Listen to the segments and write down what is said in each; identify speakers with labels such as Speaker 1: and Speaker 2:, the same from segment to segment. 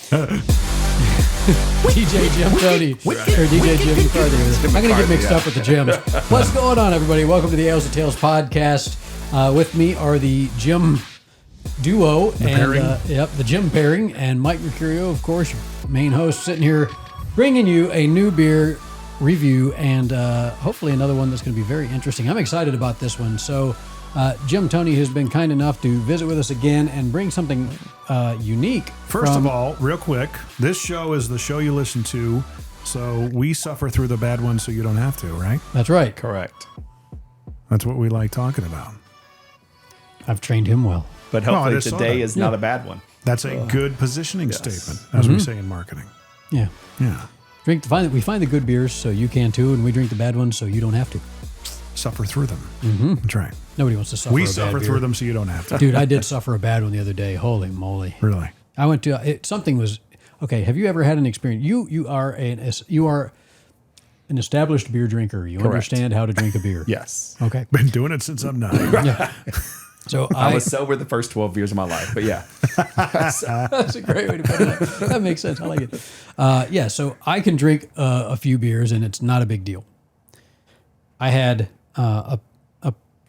Speaker 1: DJ Jim Tony or DJ Jim McCarthy. I'm going to get mixed up with the Jims. What's going on, everybody? Welcome to the Ales and Tales podcast. With me are the Jim duo the Jim pairing, and Mike Mercurio, of course, your main host, sitting here bringing you a new beer review and hopefully another one that's going to be very interesting. I'm excited about this one. So Jim Tony has been kind enough to visit with us again and bring something unique.
Speaker 2: First of all, real quick, this show is the show you listen to, so we suffer through the bad ones so you don't have to, right?
Speaker 1: That's right.
Speaker 3: Correct.
Speaker 2: That's what we like talking about.
Speaker 1: I've trained him well.
Speaker 3: But hopefully today is not a bad one.
Speaker 2: That's a good positioning statement, as we say in marketing.
Speaker 1: Yeah.
Speaker 2: Yeah.
Speaker 1: We find the good beers so you can too, and we drink the bad ones so you don't have to.
Speaker 2: Suffer through them.
Speaker 1: Mm-hmm.
Speaker 2: That's right.
Speaker 1: Nobody wants to suffer
Speaker 2: We
Speaker 1: a bad
Speaker 2: suffer
Speaker 1: beer.
Speaker 2: through them so you don't have to.
Speaker 1: Dude, I did suffer a bad one the other day. Holy moly.
Speaker 2: Really?
Speaker 1: I went to, something was, okay, have you ever had an experience? You are an established beer drinker. You understand how to drink a beer.
Speaker 3: Yes.
Speaker 1: Okay.
Speaker 2: Been doing it since I'm 9.
Speaker 1: Yeah. So
Speaker 3: I was sober the first 12 years of my life, but yeah.
Speaker 1: That's a great way to put it. That makes sense. I like it. So I can drink a few beers and it's not a big deal. I had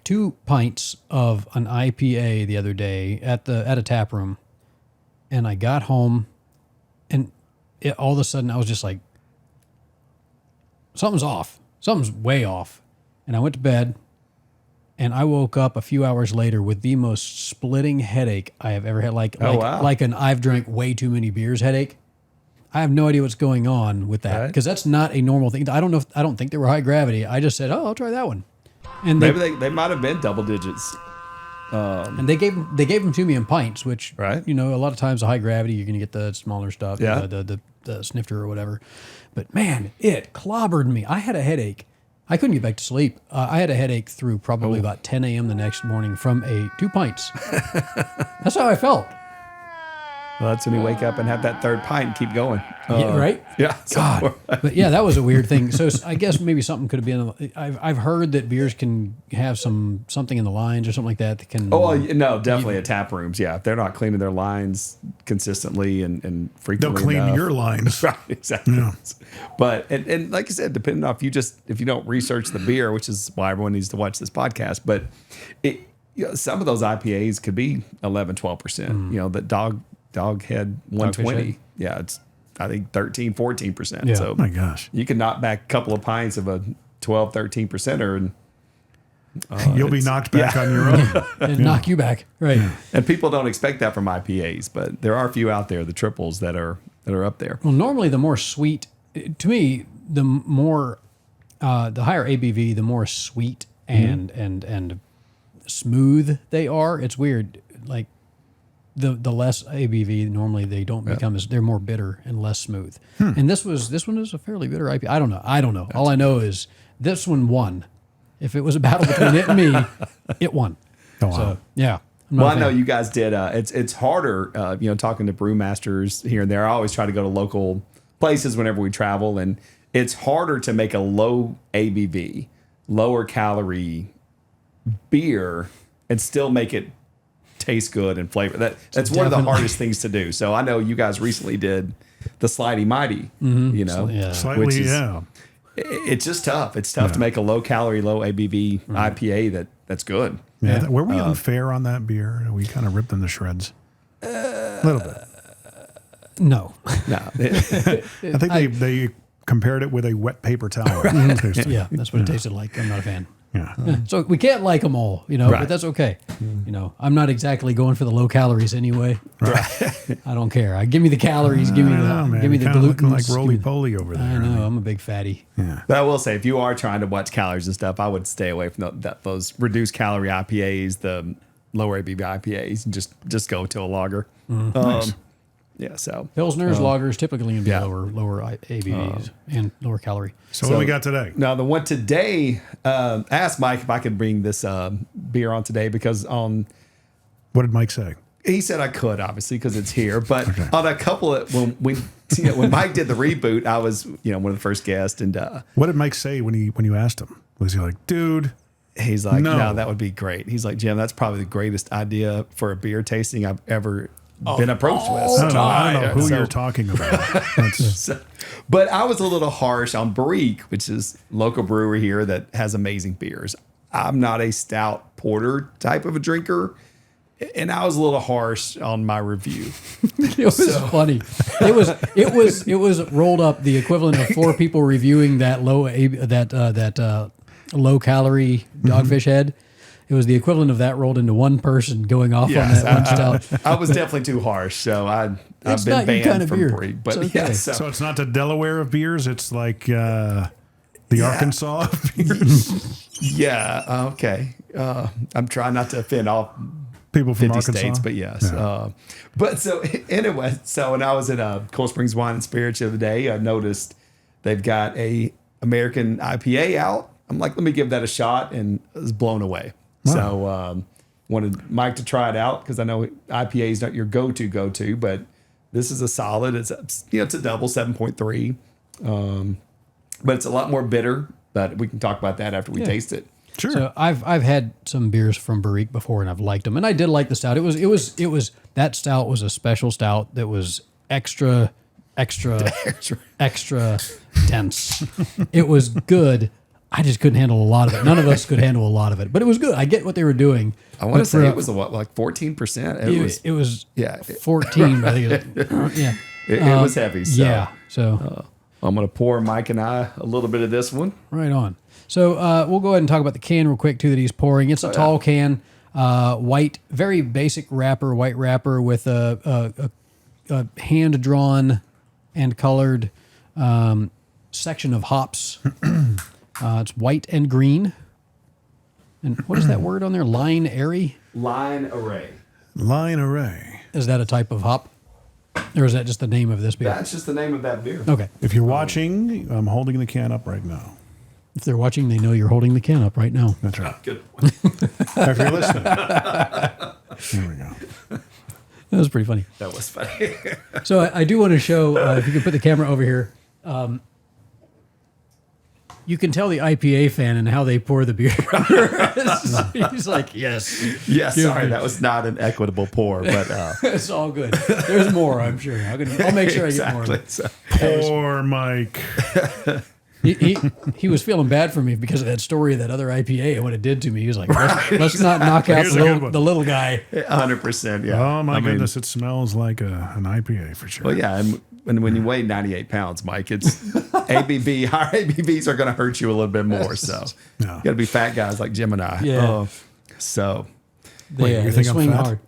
Speaker 1: 2 pints of an IPA the other day at a tap room, and I got home, and all of a sudden I was just like, something's off. Something's way off. And I went to bed, and I woke up a few hours later with the most splitting headache I have ever had. Like an I've drank way too many beers headache. I have no idea what's going on with that because that's not a normal thing. I don't think they were high gravity. I just said, I'll try that one. And
Speaker 3: maybe they might have been double digits.
Speaker 1: And they gave them to me in pints, which a lot of times the high gravity you're going to get the smaller stuff, the snifter or whatever. But man, it clobbered me. I had a headache. I couldn't get back to sleep. I had a headache through probably about 10 a.m. the next morning from 2 pints. That's how I felt.
Speaker 3: Well, that's when you wake up and have that third pint and keep going.
Speaker 1: Yeah, right?
Speaker 3: Yeah.
Speaker 1: God. But yeah, that was a weird thing. So I guess maybe something could have been. I've heard that beers can have something in the lines or something like that can.
Speaker 3: Oh no, definitely at tap rooms. Yeah, if they're not cleaning their lines consistently and frequently,
Speaker 2: they'll clean
Speaker 3: enough.
Speaker 2: your lines.
Speaker 3: Right, exactly.
Speaker 2: Yeah.
Speaker 3: But and like I said, depending on if you don't research the beer, which is why everyone needs to watch this podcast. But some of those IPAs could be 11-12%. The Doghead 120. Yeah, it's I think 13-14%.
Speaker 1: Yeah.
Speaker 3: So
Speaker 2: Oh my gosh.
Speaker 3: you can knock back a couple of pints of a 12-13%er and
Speaker 2: You'll be knocked back on your own.
Speaker 1: and knock you back, right?
Speaker 2: Yeah.
Speaker 3: and people don't expect that from IPAs, but there are a few out there, the triples that are up there.
Speaker 1: Well, normally the more sweet, to me, the higher ABV, the more sweet and smooth they are. It's weird, like. The less ABV, normally they don't become they're more bitter and less smooth. And this one is a fairly bitter IPA. I don't know. All I know is this one won. If it was a battle between it and me, it won.
Speaker 2: Oh, wow.
Speaker 1: So yeah.
Speaker 3: Well, I know you guys did. It's harder, talking to brewmasters here and there. I always try to go to local places whenever we travel, and it's harder to make a low ABV, lower calorie beer and still make it taste good and flavor. That's one of the hardest things to do. So I know you guys recently did the Slidey Mighty,
Speaker 2: Slightly,
Speaker 3: which is, it's just tough. It's tough to make a low calorie, low ABV IPA that's good.
Speaker 2: Yeah. Were we unfair on that beer? We kind of ripped them to shreds. A little bit.
Speaker 1: No.
Speaker 3: No.
Speaker 2: I think they compared it with a wet paper towel.
Speaker 1: Yeah, that's what it tasted like. I'm not a fan.
Speaker 2: Yeah.
Speaker 1: So we can't like them all, but that's okay. I'm not exactly going for the low calories anyway.
Speaker 2: Right.
Speaker 1: I don't care. Give me the calories. Give me the gluten.
Speaker 2: Like roly-poly over there.
Speaker 1: I know. I'm a big fatty.
Speaker 2: Yeah.
Speaker 3: But I will say, if you are trying to watch calories and stuff, I would stay away from those reduced calorie IPAs, the lower ABV IPAs, and just go to a lager.
Speaker 2: Nice.
Speaker 3: Yeah, so
Speaker 1: Pilsners, lagers typically going to be lower ABVs and lower calorie.
Speaker 2: So what do we got today?
Speaker 3: Now the one today, asked Mike if I could bring this beer on today because
Speaker 2: What did Mike say?
Speaker 3: he said I could, obviously, because it's here. But on a couple of when Mike did the reboot, I was one of the first guests, and
Speaker 2: what did Mike say when you asked him? Was he like, dude?
Speaker 3: He's like, no, that would be great. He's like, Jim, that's probably the greatest idea for a beer tasting I've ever been approached with.
Speaker 2: I don't know who
Speaker 3: So-
Speaker 2: you're talking about. That's,
Speaker 3: But I was a little harsh on Barrique, which is a local brewery here that has amazing beers. I'm not a stout porter type of a drinker, and I was a little harsh on my review.
Speaker 1: It was funny. It was rolled up the equivalent of 4 people reviewing that low calorie dogfish head. It was the equivalent of that rolled into one person going off on that one stout.
Speaker 3: I was definitely too harsh, so I've
Speaker 1: It's
Speaker 3: been
Speaker 1: not your
Speaker 3: banned
Speaker 1: kind of
Speaker 3: from
Speaker 1: beer.
Speaker 3: Barrique. But
Speaker 1: It's okay.
Speaker 3: yeah,
Speaker 2: so it's not the Delaware of beers. It's like the Arkansas of beers.
Speaker 3: yeah, okay. I'm trying not to offend all
Speaker 2: People from
Speaker 3: 50
Speaker 2: Arkansas.
Speaker 3: states, but yes.
Speaker 2: Yeah.
Speaker 3: But so anyway, so when I was at Cold Springs Wine and Spirits the other day, I noticed they've got a American IPA out. I'm like, let me give that a shot, and I was blown away.
Speaker 2: Wow.
Speaker 3: So wanted Mike to try it out because I know IPA is not your go-to, but this is a solid. It's it's a double 7.3, but it's a lot more bitter. But we can talk about that after we taste it.
Speaker 2: Sure.
Speaker 1: So I've had some beers from Barrique before, and I've liked them, and I did like the stout. It was that stout was a special stout that was extra dense. It was good. I just couldn't handle a lot of it. None of us could handle a lot of it, but it was good. I get what they were doing.
Speaker 3: I want to
Speaker 1: But
Speaker 3: say
Speaker 1: for
Speaker 3: it was like 14%.
Speaker 1: it was
Speaker 3: yeah,
Speaker 1: 14. I think it was, yeah.
Speaker 3: it was heavy. So.
Speaker 1: Yeah. So
Speaker 3: I'm going to pour Mike and I a little bit of this one.
Speaker 1: right on. So we'll go ahead and talk about the can real quick too that he's pouring. It's a tall can, white, very basic wrapper, white wrapper with a hand drawn and colored section of hops. It's white and green. And what is that word on there? Line airy?
Speaker 3: Line array.
Speaker 2: Line array.
Speaker 1: Is that a type of hop? Or is that just the name of this beer?
Speaker 3: That's just the name of that beer.
Speaker 1: Okay.
Speaker 2: If you're watching, I'm holding the can up right now.
Speaker 1: If they're watching, they know you're holding the can up right now.
Speaker 2: That's right.
Speaker 3: Good.
Speaker 2: If you're listening. Here we go.
Speaker 1: That was pretty funny.
Speaker 3: That was funny.
Speaker 1: So I do want to show, if you could put the camera over here, you can tell the IPA fan and how they pour the beer. He's like, yes.
Speaker 3: Yeah,
Speaker 1: Give
Speaker 3: sorry,
Speaker 1: me-
Speaker 3: that was not an equitable pour, but
Speaker 1: It's all good. There's more, I'm sure. I'll make sure I get more.
Speaker 3: exactly. So,
Speaker 2: Poor Mike.
Speaker 1: He was feeling bad for me because of that story of that other IPA and what it did to me. He was like, let's not knock out
Speaker 2: Here's a good one.
Speaker 1: the little guy.
Speaker 3: 100%. Yeah.
Speaker 2: Oh, my
Speaker 3: I mean,
Speaker 2: goodness. It smells like an IPA for sure.
Speaker 3: Well, yeah, and when you weigh 98 pounds, Mike, it's ABV. Higher ABVs are going to hurt you a little bit more. So you
Speaker 2: No.
Speaker 3: got to be fat guys like Jim and I.
Speaker 1: Yeah.
Speaker 3: So
Speaker 1: They,
Speaker 2: you
Speaker 1: they
Speaker 2: think I'm
Speaker 1: swing
Speaker 2: fat?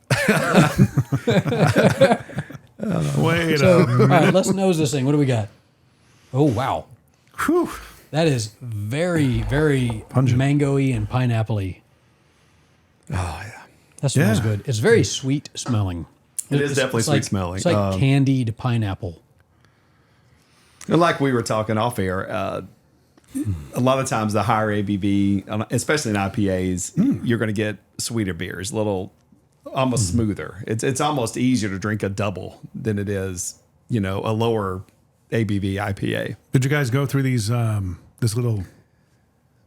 Speaker 1: hard.
Speaker 2: Wait
Speaker 1: So,
Speaker 2: a
Speaker 1: all
Speaker 2: minute.
Speaker 1: right, let's nose this thing. What do we got? Oh, wow.
Speaker 2: Whew.
Speaker 1: That is very, very
Speaker 2: Pungent.
Speaker 1: mango-y and pineapple-y.
Speaker 3: Oh, yeah.
Speaker 1: That smells
Speaker 2: Yeah.
Speaker 1: good. It's very sweet smelling.
Speaker 3: It is definitely sweet
Speaker 1: like,
Speaker 3: smelling.
Speaker 1: It's like candied pineapple.
Speaker 3: And like we were talking off air, a lot of times the higher ABV, especially in IPAs, you're going to get sweeter beers, almost smoother. It's almost easier to drink a double than it is, a lower ABV IPA.
Speaker 2: Did you guys go through these, this little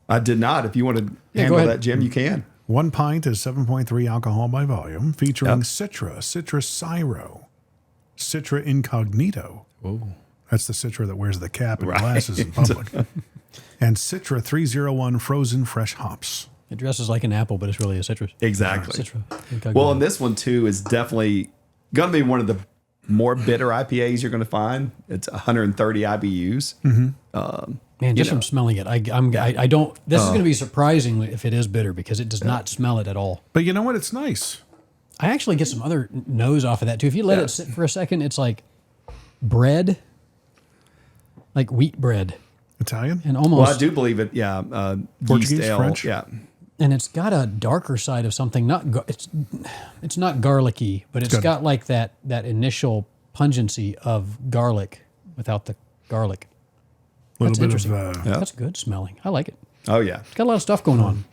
Speaker 3: I did not. If you want to
Speaker 1: go
Speaker 3: handle
Speaker 1: ahead.
Speaker 3: that, Jim, you can.
Speaker 2: 1 pint is 7.3 alcohol by volume, featuring
Speaker 3: Yep.
Speaker 2: Citra, Citra Syro, Citra Incognito.
Speaker 3: Oh.
Speaker 2: That's the Citra that wears the cap and glasses in public. And Citra 301 frozen fresh hops.
Speaker 1: It dresses like an apple, but it's really a citrus.
Speaker 3: Exactly.
Speaker 1: Citra.
Speaker 3: Well, and this one too is definitely going to be one of the more bitter IPAs you're going to find. It's 130 IBUs.
Speaker 1: Man, just from smelling it, I don't. This is going to be surprising if it is bitter because it does not smell it at all.
Speaker 2: But you know what? It's nice.
Speaker 1: I actually get some other nose off of that too. If you let it sit for a second, it's like bread, like wheat bread,
Speaker 2: Italian?
Speaker 1: and
Speaker 3: Well,
Speaker 1: almost.
Speaker 3: I do believe it. Yeah.
Speaker 2: Portuguese,
Speaker 3: Yeast ale.
Speaker 2: French?
Speaker 3: Yeah.
Speaker 1: And it's got a darker side of something. It's not garlicky, but it's got like that initial pungency of garlic without the garlic.
Speaker 2: A
Speaker 1: That's
Speaker 2: little bit of
Speaker 1: interesting. That's good smelling. I like it.
Speaker 3: Oh, yeah.
Speaker 1: It's got a lot of stuff going on.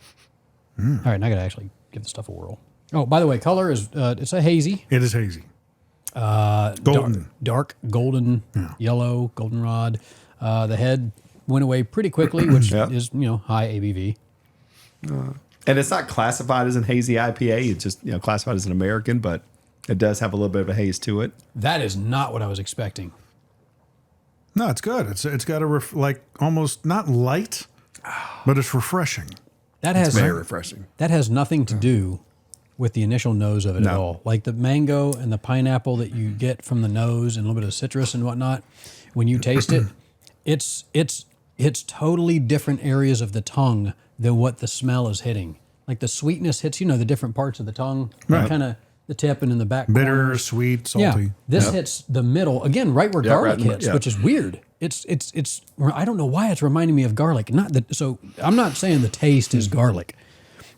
Speaker 1: All right, now I got to actually give the stuff a whirl. Oh, by the way, color is it's a hazy,
Speaker 2: it is hazy. Golden.
Speaker 1: dark golden, yellow, goldenrod. The head went away pretty quickly, which is high ABV.
Speaker 3: And it's not classified as an hazy IPA. It's just classified as an American, but It does have a little bit of a haze to it.
Speaker 1: That is not what I was expecting.
Speaker 2: No, it's good. It's got a almost not light, but it's refreshing.
Speaker 1: That has
Speaker 3: Very refreshing.
Speaker 1: That has nothing to do with the initial nose of it at
Speaker 3: No.
Speaker 1: all. Like the mango and the pineapple that you get from the nose and a little bit of citrus and whatnot, when you taste it, it's totally different areas of the tongue than what the smell is hitting. Like the sweetness hits, the different parts of the tongue,
Speaker 2: Right.
Speaker 1: kind of the tip and in the back.
Speaker 2: Bitter,
Speaker 1: corners.
Speaker 2: sweet, salty.
Speaker 1: Yeah, this hits the middle again, right where garlic
Speaker 3: right in-
Speaker 1: hits,
Speaker 3: yeah.
Speaker 1: which is weird. It's. I don't know why it's reminding me of garlic. Not that. So I'm not saying the taste is garlic,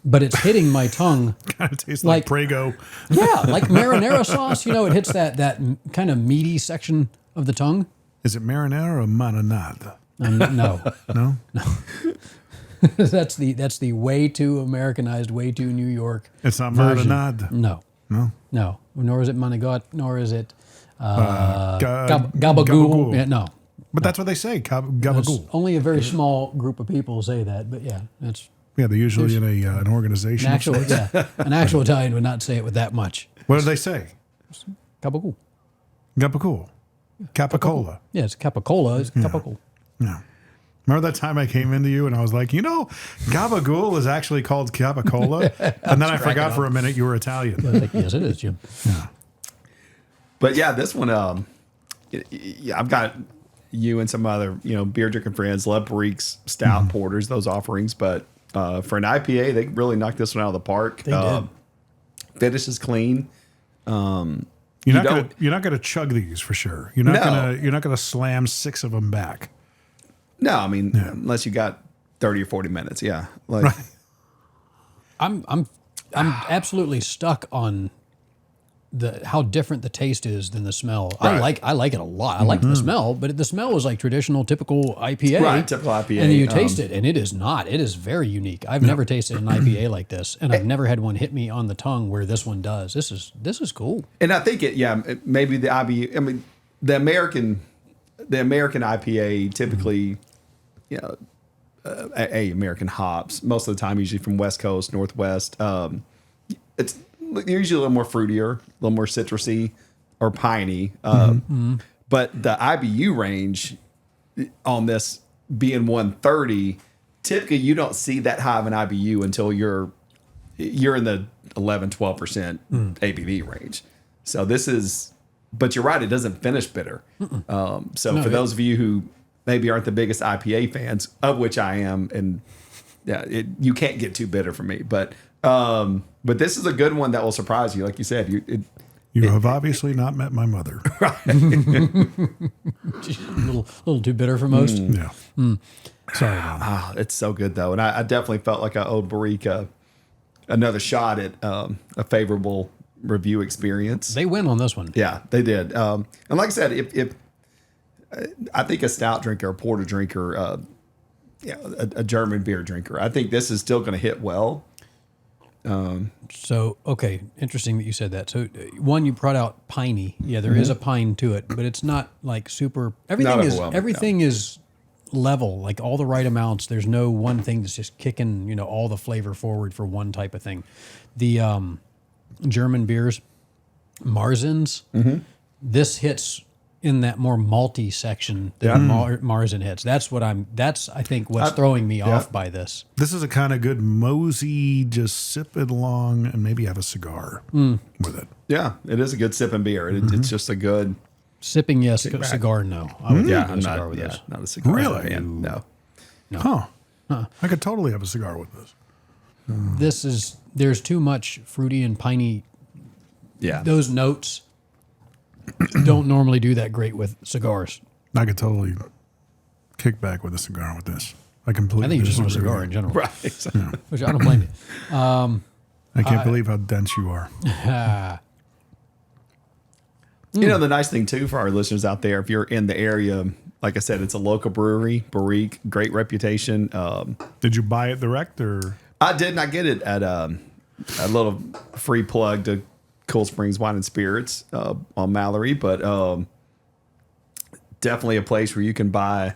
Speaker 1: but it's hitting my tongue.
Speaker 2: Kind of tastes like Prego.
Speaker 1: Yeah, like marinara sauce. It hits that kind of meaty section of the tongue.
Speaker 2: Is it marinara or marinade?
Speaker 1: No,
Speaker 2: No?
Speaker 1: that's the way too Americanized, way too New York.
Speaker 2: It's not
Speaker 1: version.
Speaker 2: marinade.
Speaker 1: No,
Speaker 2: No?
Speaker 1: nor is it manigot, nor is it
Speaker 2: Gabagool.
Speaker 1: gabagool. Yeah, no.
Speaker 2: But that's what they say,
Speaker 1: That's
Speaker 2: gabagool.
Speaker 1: only a very small group of people say that, but yeah, that's
Speaker 2: Yeah, they're usually in an organization.
Speaker 1: an actual. Yeah, an actual Italian would not say it with that much.
Speaker 2: What do they say?
Speaker 1: Gabagool.
Speaker 2: Gabagool. Capicola.
Speaker 1: Yeah, it's capicola. It's capicola.
Speaker 2: Yeah. Remember that time I came into you and I was like, gabagool is actually called capicola? And then I forgot for a minute you were Italian.
Speaker 1: I was like, yes, it is, Jim.
Speaker 3: But yeah, this one, I've got you and some other, beer drinking friends love Barrique's stout porters, those offerings. But for an IPA, they really knocked this one out of the park.
Speaker 1: They did.
Speaker 3: Finish is clean.
Speaker 2: You're not gonna chug these for sure. You're not gonna slam 6 of them back.
Speaker 3: No, I mean, unless you got 30 or 40 minutes. Yeah. Like,
Speaker 2: Right.
Speaker 1: I'm absolutely stuck on how different the taste is than the smell.
Speaker 3: Right.
Speaker 1: I like it a lot. I like the smell, but the smell is like traditional, typical IPA.
Speaker 3: Right, typical IPA.
Speaker 1: And then you taste it, and it is not. It is very unique. I've never tasted an IPA like this, and I've never had one hit me on the tongue where this one does. This is cool.
Speaker 3: And I think maybe the IBU, I mean, the American IPA typically, American hops, most of the time, usually from West Coast, Northwest. It's usually a little more fruitier, a little more citrusy or piney. But the IBU range on this being 130, typically you don't see that high of an IBU until you're in the 11, 12% ABV range. So this is, but you're right, it doesn't finish bitter. For those of you who maybe aren't the biggest IPA fans, of which I am, and you can't get too bitter for me. But this is a good one that will surprise you. Like you said,
Speaker 2: You have obviously not met my mother.
Speaker 1: A little too bitter for most.
Speaker 2: Yeah.
Speaker 1: Sorry, man.
Speaker 3: it's so good though, and I definitely felt like I owed Barrique another shot at a favorable review experience.
Speaker 1: They win on this one.
Speaker 3: Yeah, they did. And like I said, if I think a stout drinker, a porter drinker, a German beer drinker, I think this is still going to hit well.
Speaker 1: So, okay, interesting that you said that. So, one, you brought out piney. Yeah, there is a pine to it, but it's not like super. Everything is level, like all the right amounts. There's no one thing that's just kicking, all the flavor forward for one type of thing. The German beers, Marzens, this hits in that more malty section that Marzen hits. That's I think what's throwing me off by this.
Speaker 2: This is a kind of good mosey, just sip it along and maybe have a cigar with it.
Speaker 3: Yeah, it is a good sipping beer. It's just a good
Speaker 1: sipping. Yes, cigar. No, I would
Speaker 3: I'm
Speaker 1: a cigar with this.
Speaker 3: not a cigar
Speaker 2: Really?
Speaker 3: fan. No.
Speaker 2: Huh. I could totally have a cigar with this.
Speaker 1: There's too much fruity and piney.
Speaker 3: Yeah.
Speaker 1: Those notes don't normally do that great with cigars.
Speaker 2: I could totally kick back with a cigar with this. I
Speaker 1: I
Speaker 2: completely
Speaker 1: think you just want a
Speaker 2: disagree.
Speaker 1: cigar in general,
Speaker 3: Right.
Speaker 1: which I don't blame you.
Speaker 2: I can't believe how dense you are.
Speaker 3: The nice thing too for our listeners out there, if you're in the area, like I said, it's a local brewery, Barrique, great reputation.
Speaker 2: Did you buy it direct or?
Speaker 3: I did not get it at a little free plug to Cool Springs Wine and Spirits on Mallory, but definitely a place where you can buy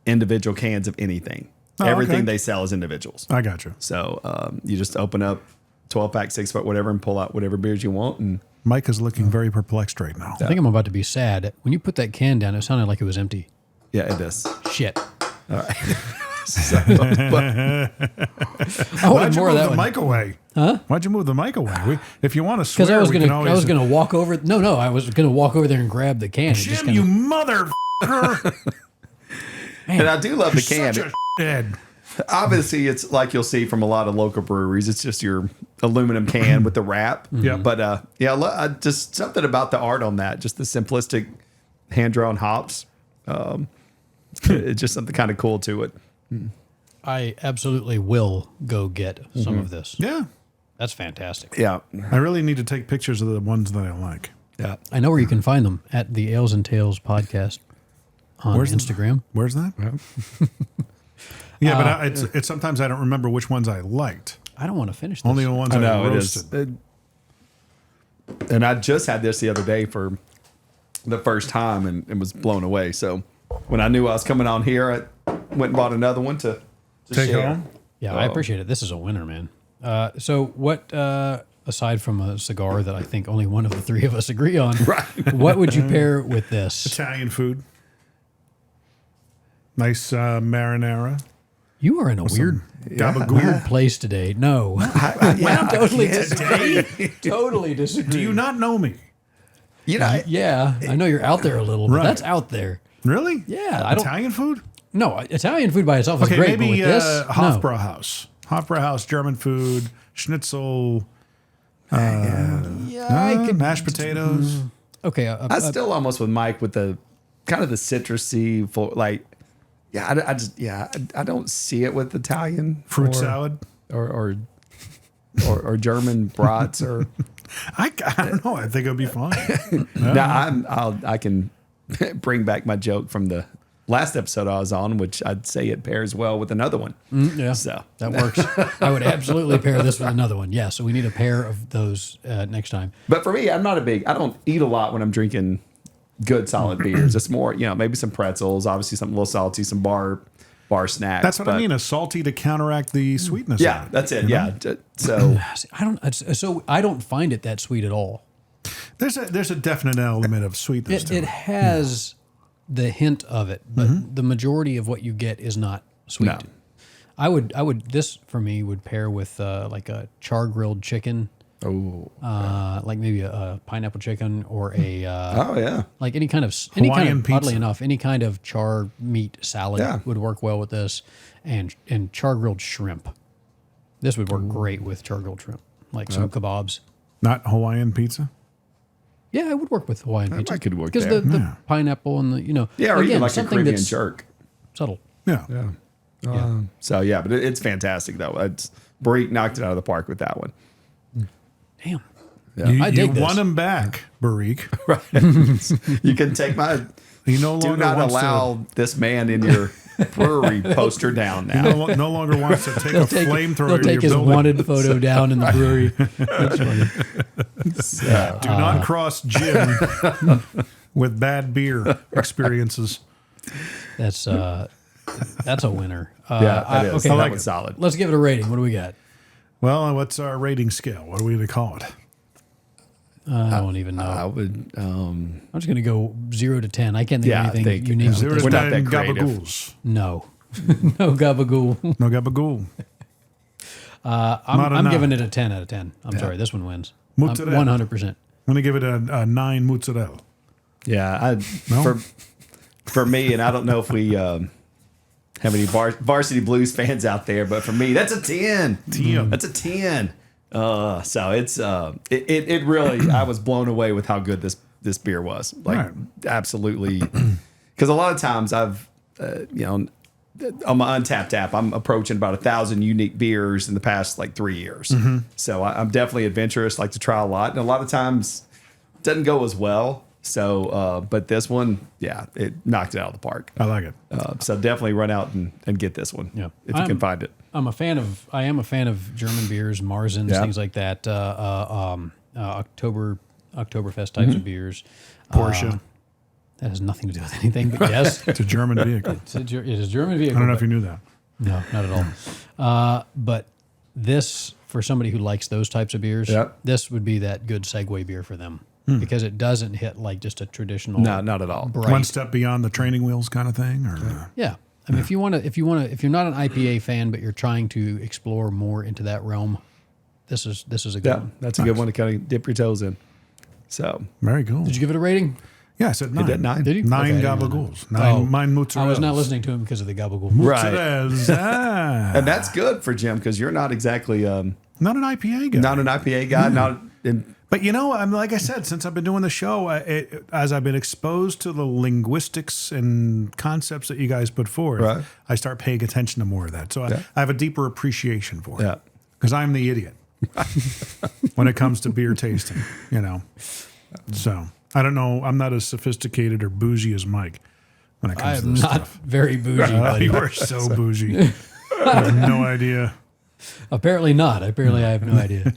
Speaker 3: individual cans of anything. Everything
Speaker 2: okay.
Speaker 3: they sell is individuals.
Speaker 2: I got you.
Speaker 3: So you just open up 12-pack, 6-foot, whatever, and pull out whatever beers you want. And
Speaker 2: Mike is looking very perplexed right now.
Speaker 1: I think I'm about to be sad. When you put that can down, it sounded like it was empty.
Speaker 3: Yeah, it is.
Speaker 1: Shit.
Speaker 3: All right.
Speaker 1: I
Speaker 2: Why'd
Speaker 1: wanted
Speaker 2: you
Speaker 1: more of
Speaker 2: move
Speaker 1: that
Speaker 2: the
Speaker 1: one.
Speaker 2: mic away?
Speaker 1: Huh?
Speaker 2: Why'd you move the mic away? If you want to swear,
Speaker 1: Because I was
Speaker 2: we can always...
Speaker 1: I was gonna walk over. No, I was gonna walk over there and grab the can.
Speaker 2: Jim,
Speaker 1: kinda,
Speaker 2: you mother...
Speaker 3: And I do love the can.
Speaker 2: Such a head.
Speaker 3: Obviously, it's like you'll see from a lot of local breweries. It's just your aluminum can with the wrap.
Speaker 2: Yeah.
Speaker 3: But just something about the art on that, just the simplistic hand-drawn hops. It's just something kind of cool to it.
Speaker 1: I absolutely will go get some of this.
Speaker 2: Yeah.
Speaker 1: That's fantastic.
Speaker 3: Yeah.
Speaker 2: I really need to take pictures of the ones that I like.
Speaker 3: Yeah.
Speaker 1: I know where you can find them at the Ales and Tales podcast on
Speaker 2: Where's the-
Speaker 1: Instagram.
Speaker 2: Where's that? Yeah, but it's sometimes I don't remember which ones I liked.
Speaker 1: I don't want to finish this.
Speaker 2: Only the ones
Speaker 3: I
Speaker 2: I
Speaker 3: know it
Speaker 2: roasted.
Speaker 3: is. And I just had this the other day for the first time and was blown away. So when I knew I was coming on here, I went and bought another one to
Speaker 2: Take
Speaker 3: share.
Speaker 2: home?
Speaker 1: Yeah, I appreciate it. This is a winner, man. So what, aside from a cigar that I think only one of the three of us agree on,
Speaker 3: Right.
Speaker 1: what would you pair with this?
Speaker 2: Italian food. Nice marinara.
Speaker 1: You are in a weird
Speaker 2: Gabagool.
Speaker 1: place today. No.
Speaker 3: I
Speaker 1: totally
Speaker 3: can't-
Speaker 1: disagree. Totally disagree.
Speaker 2: Do you not know me?
Speaker 3: You know,
Speaker 1: Yeah, I know you're out there a little, but
Speaker 2: Right.
Speaker 1: that's out there.
Speaker 2: Really?
Speaker 1: Yeah, I don't.
Speaker 2: Italian food?
Speaker 1: No, Italian food by itself is
Speaker 2: Okay,
Speaker 1: great, but
Speaker 2: maybe
Speaker 1: with this,
Speaker 2: Hofbrauhaus. Hofbrauhaus, German food, schnitzel,
Speaker 1: yeah, I could.
Speaker 2: mashed potatoes.
Speaker 1: Okay,
Speaker 3: I still almost with Mike with the kind of the citrusy, I don't see it with Italian
Speaker 2: Fruit
Speaker 3: or-
Speaker 2: salad.
Speaker 3: or German brats or.
Speaker 2: I don't know. I think it would be fine.
Speaker 3: I can bring back my joke from the last episode I was on, which I'd say it pairs well with another one.
Speaker 1: yeah,
Speaker 3: So
Speaker 1: that works. I would absolutely pair this with another one. Yeah, so we need a pair of those next time.
Speaker 3: But for me, I don't eat a lot when I'm drinking good solid beers. It's more, maybe some pretzels, obviously something a little salty, some bar snacks.
Speaker 2: That's what I mean. A salty to counteract the sweetness.
Speaker 3: Yeah,
Speaker 2: of it,
Speaker 3: that's it.
Speaker 2: you know?
Speaker 3: Yeah. So
Speaker 1: I don't find it that sweet at all.
Speaker 2: There's a definite element of sweetness to
Speaker 1: It has the hint of it, but the majority of what you get is not sweet.
Speaker 3: No.
Speaker 1: I would this for me would pair with like a char grilled chicken.
Speaker 3: Oh.
Speaker 1: Like maybe a pineapple chicken or a
Speaker 3: Oh yeah.
Speaker 1: like any kind of
Speaker 2: Hawaiian
Speaker 1: oddly
Speaker 2: pizza.
Speaker 1: enough, any kind of char meat salad
Speaker 3: Yeah.
Speaker 1: would work well with this, and char grilled shrimp. This would work great with char grilled shrimp, like some kebabs.
Speaker 2: Not Hawaiian pizza.
Speaker 1: Yeah, it would work with Hawaiian pizza.
Speaker 3: might could work
Speaker 1: because
Speaker 3: there.
Speaker 1: the pineapple and the
Speaker 3: Yeah, or
Speaker 1: again,
Speaker 3: even like a
Speaker 1: something
Speaker 3: Caribbean
Speaker 1: that's
Speaker 3: jerk.
Speaker 1: subtle.
Speaker 2: Yeah.
Speaker 3: Yeah. So yeah, but it's fantastic though. Barrique knocked it out of the park with that one.
Speaker 1: Damn.
Speaker 2: You,
Speaker 1: I dig
Speaker 2: you
Speaker 1: this.
Speaker 2: won him back, Barrique.
Speaker 3: You can take my.
Speaker 2: He no
Speaker 3: Do
Speaker 2: longer
Speaker 3: not
Speaker 2: wants
Speaker 3: allow this man in your brewery poster down
Speaker 2: to.
Speaker 3: now.
Speaker 2: He no longer wants to take a flamethrower.
Speaker 1: He'll
Speaker 2: to
Speaker 1: take
Speaker 2: your
Speaker 1: his
Speaker 2: building.
Speaker 1: wanted photo down in the brewery. That's funny.
Speaker 2: Do not cross Jim with bad beer experiences.
Speaker 1: That's a winner.
Speaker 3: Yeah, that is.
Speaker 1: Okay,
Speaker 3: That was solid.
Speaker 1: let's give it a rating. What do we got?
Speaker 2: Well, what's our rating scale? What are we going to call it?
Speaker 1: I don't even know.
Speaker 3: I would.
Speaker 1: I'm just going to go 0 to 10. I can't think
Speaker 3: Yeah, I
Speaker 1: of anything
Speaker 3: think,
Speaker 1: unique. with
Speaker 2: 0
Speaker 1: this
Speaker 2: to
Speaker 3: We're not
Speaker 2: 10
Speaker 3: that creative.
Speaker 2: gabagools.
Speaker 1: No. No gabagool.
Speaker 2: No gabagool.
Speaker 1: I'm
Speaker 2: enough.
Speaker 1: giving it a 10 out of 10. I'm sorry. This one wins.
Speaker 2: Mozzarella.
Speaker 1: 100%.
Speaker 2: I'm going to give it a 9 mozzarella.
Speaker 3: Yeah, for me, and I don't know if we have any varsity blues fans out there, but for me, that's a 10.
Speaker 2: 10.
Speaker 3: That's a 10. So it's it really. I was blown away with how good this beer was. Like
Speaker 2: Right.
Speaker 3: absolutely, because a lot of times I've on my Untapped app, I'm approaching about 1,000 unique beers in the past like 3 years. So I'm definitely adventurous, like to try a lot, and a lot of times it doesn't go as well. So, but this one, yeah, it knocked it out of the park.
Speaker 2: I like it.
Speaker 3: So definitely run out and get this one,
Speaker 1: Yeah.
Speaker 3: if you can find it.
Speaker 1: I am a fan of German beers, Marzens,
Speaker 3: Yeah.
Speaker 1: things like that. Oktoberfest types of beers.
Speaker 2: Porsche.
Speaker 1: That has nothing to do with anything, but yes,
Speaker 2: It's a German vehicle.
Speaker 1: it is a German vehicle.
Speaker 2: I don't know
Speaker 1: but-
Speaker 2: if you knew that.
Speaker 1: No, not at all. But this for somebody who likes those types of beers,
Speaker 3: Yep.
Speaker 1: this would be that good segue beer for them because it doesn't hit like just a traditional.
Speaker 3: No, not at all.
Speaker 1: bright.
Speaker 2: One step beyond the training wheels kind of thing, or
Speaker 1: Yeah. I mean, if you're not an IPA fan, but you're trying to explore more into that realm, this is a good
Speaker 3: Yeah,
Speaker 1: one.
Speaker 3: that's a good one to kind of dip your toes in. So
Speaker 2: very cool.
Speaker 1: Did you give it a rating?
Speaker 2: Yeah, I said 9.
Speaker 3: did 9.
Speaker 1: Did you?
Speaker 2: Nine
Speaker 1: Okay,
Speaker 2: gabagools.
Speaker 1: Oh,
Speaker 2: Nine mozzarella.
Speaker 1: I was not listening to him because of the gabagool.
Speaker 3: Right.
Speaker 2: And
Speaker 3: And that's good for Jim because you're not exactly
Speaker 2: not an IPA guy.
Speaker 3: not an IPA guy. Not in,
Speaker 2: But I'm like I said, since I've been doing the show, as I've been exposed to the linguistics and concepts that you guys put forward,
Speaker 3: Right.
Speaker 2: I start paying attention to more of that. So I have a deeper appreciation for
Speaker 3: Yeah.
Speaker 2: it because I'm the idiot when it comes to beer tasting. So I don't know. I'm not as sophisticated or bougie as Mike when it
Speaker 1: I
Speaker 2: comes to
Speaker 1: am
Speaker 2: this
Speaker 1: not
Speaker 2: stuff.
Speaker 1: very bougie, buddy.
Speaker 2: You are so bougie. I have no idea.
Speaker 1: Apparently not. Apparently I have no idea.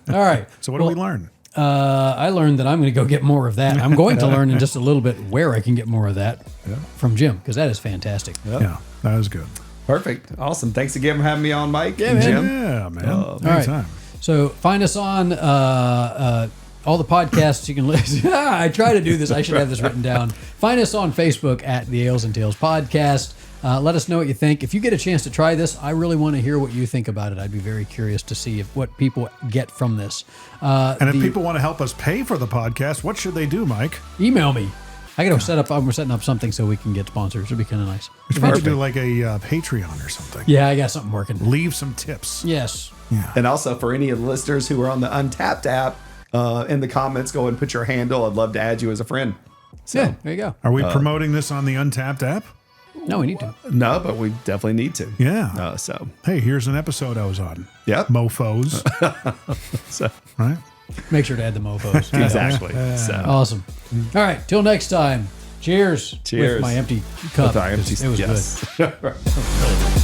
Speaker 1: All right.
Speaker 2: So what do we learn?
Speaker 1: I learned that I'm going to go get more of that. I'm going to learn in just a little bit where I can get more of that from Jim because that is fantastic.
Speaker 2: Yeah, that was good.
Speaker 3: perfect. Awesome. Thanks again for having me on, Mike.
Speaker 1: Yeah,
Speaker 3: and
Speaker 1: man.
Speaker 3: Jim.
Speaker 2: Yeah, man.
Speaker 1: All right.
Speaker 2: Anytime.
Speaker 1: So find us on all the podcasts you can listen. I try to do this. I should have this written down. Find us on Facebook at the Ales and Tales Podcast. Let us know what you think. If you get a chance to try this, I really want to hear what you think about it. I'd be very curious to see what people get from this.
Speaker 2: And if people want to help us pay for the podcast, what should they do, Mike?
Speaker 1: Email me. I got to set up. We're setting up something so we can get sponsors. It'd be kind of nice.
Speaker 2: We should probably do like a Patreon or something.
Speaker 1: Yeah, I got something working.
Speaker 2: Leave some tips.
Speaker 1: Yes.
Speaker 3: And also for any of the listeners who are on the Untapped app, in the comments, go and put your handle. I'd love to add you as a friend. So,
Speaker 1: Yeah, there you go.
Speaker 2: Are we promoting this on the Untapped app?
Speaker 1: No, we need to.
Speaker 3: no, but we definitely need to.
Speaker 2: Yeah.
Speaker 3: So,
Speaker 2: Hey, here's an episode I was on.
Speaker 3: yep.
Speaker 2: Mofos.
Speaker 3: So,
Speaker 2: Right?
Speaker 1: Make sure to add the mofos.
Speaker 3: exactly. So,
Speaker 1: Awesome. All right. Till next time. Cheers.
Speaker 3: Cheers.
Speaker 1: With my empty cup.
Speaker 3: with our empty-
Speaker 1: It was
Speaker 3: yes.
Speaker 1: good.